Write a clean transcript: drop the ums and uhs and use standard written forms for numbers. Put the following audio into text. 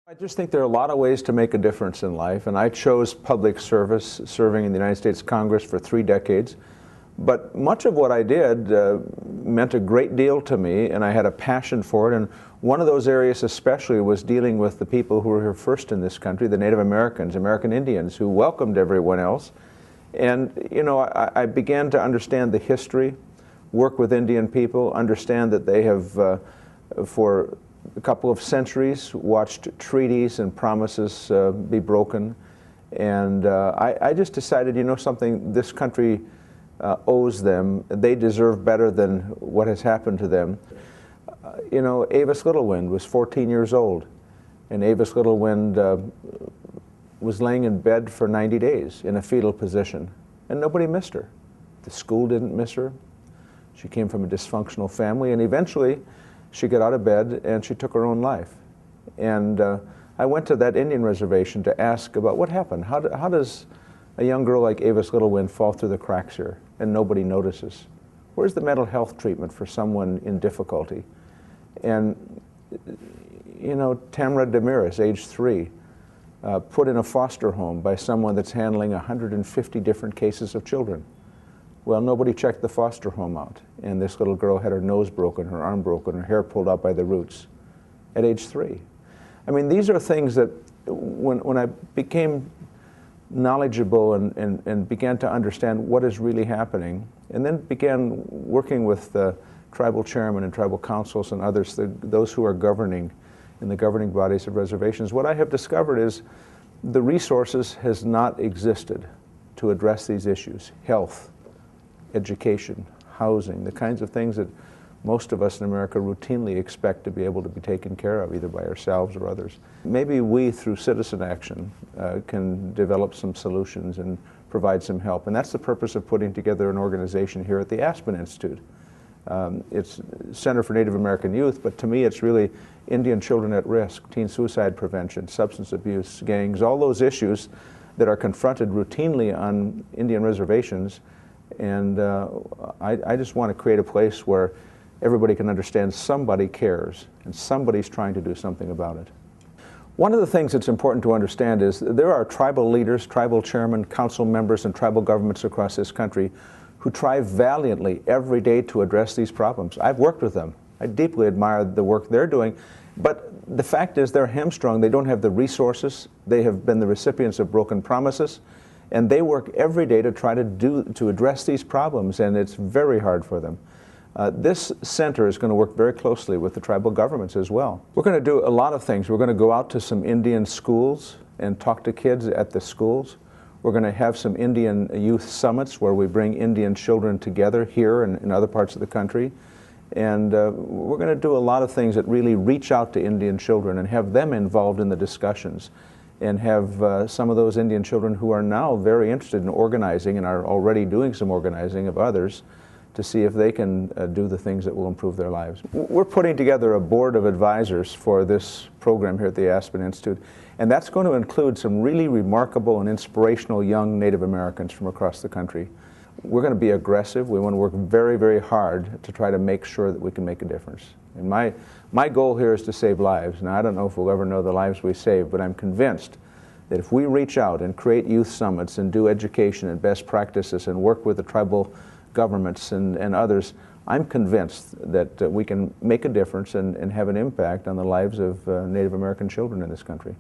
I just think there are a lot of ways to make a difference in life, and I chose public service, serving in the United States Congress for 3 decades. But much of what I did meant a great deal to me, and I had a passion for it. And one of those areas especially was dealing with the people who were here first in this country, the Native Americans, American Indians, who welcomed everyone else. And, you know, I began to understand the history, work with Indian people, understand that they have, for a couple of centuries, watched treaties and promises be broken. And I just decided, you know something, this country owes them. They deserve better than what has happened to them. You know, Avis Littlewind was 14 years old, and Avis Littlewind was laying in bed for 90 days in a fetal position, and nobody missed her. The school didn't miss her. She came from a dysfunctional family, and eventually she got out of bed and she took her own life. And I went to that Indian reservation to ask about what happened. How does a young girl like Avis Littlewind fall through the cracks here and nobody notices? Where's the mental health treatment for someone in difficulty? And, you know, Tamara Demiris, age 3, put in a foster home by someone that's handling 150 different cases of children. Well, nobody checked the foster home out, and this little girl had her nose broken, her arm broken, her hair pulled out by the roots at age 3. I mean, these are things that when I became knowledgeable and began to understand what is really happening, and then began working with the tribal chairmen and tribal councils and others, those who are governing in the governing bodies of reservations, what I have discovered is the resources has not existed to address these issues: health, education, housing, the kinds of things that most of us in America routinely expect to be able to be taken care of, either by ourselves or others. Maybe we, through citizen action, can develop some solutions and provide some help. And that's the purpose of putting together an organization here at the Aspen Institute. It's Center for Native American Youth, but to me it's really Indian children at risk, teen suicide prevention, substance abuse, gangs, all those issues that are confronted routinely on Indian reservations. And I just want to create a place where everybody can understand somebody cares and somebody's trying to do something about it. One of the things that's important to understand is there are tribal leaders, tribal chairmen, council members, and tribal governments across this country who try valiantly every day to address these problems. I've worked with them. I deeply admire the work they're doing, but the fact is they're hamstrung. They don't have the resources. They have been the recipients of broken promises, and they work every day to try to address these problems, and it's very hard for them. This center is going to work very closely with the tribal governments as well. We're going to do a lot of things. We're going to go out to some Indian schools and talk to kids at the schools. We're going to have some Indian youth summits where we bring Indian children together here and in other parts of the country. And we're going to do a lot of things that really reach out to Indian children and have them involved in the discussions, and have some of those Indian children who are now very interested in organizing and are already doing some organizing of others to see if they can do the things that will improve their lives. We're putting together a board of advisors for this program here at the Aspen Institute, and that's going to include some really remarkable and inspirational young Native Americans from across the country. We're going to be aggressive. We want to work very, very hard to try to make sure that we can make a difference. And my goal here is to save lives. Now, I don't know if we'll ever know the lives we save, but I'm convinced that if we reach out and create youth summits and do education and best practices and work with the tribal governments and others, I'm convinced that we can make a difference and have an impact on the lives of Native American children in this country.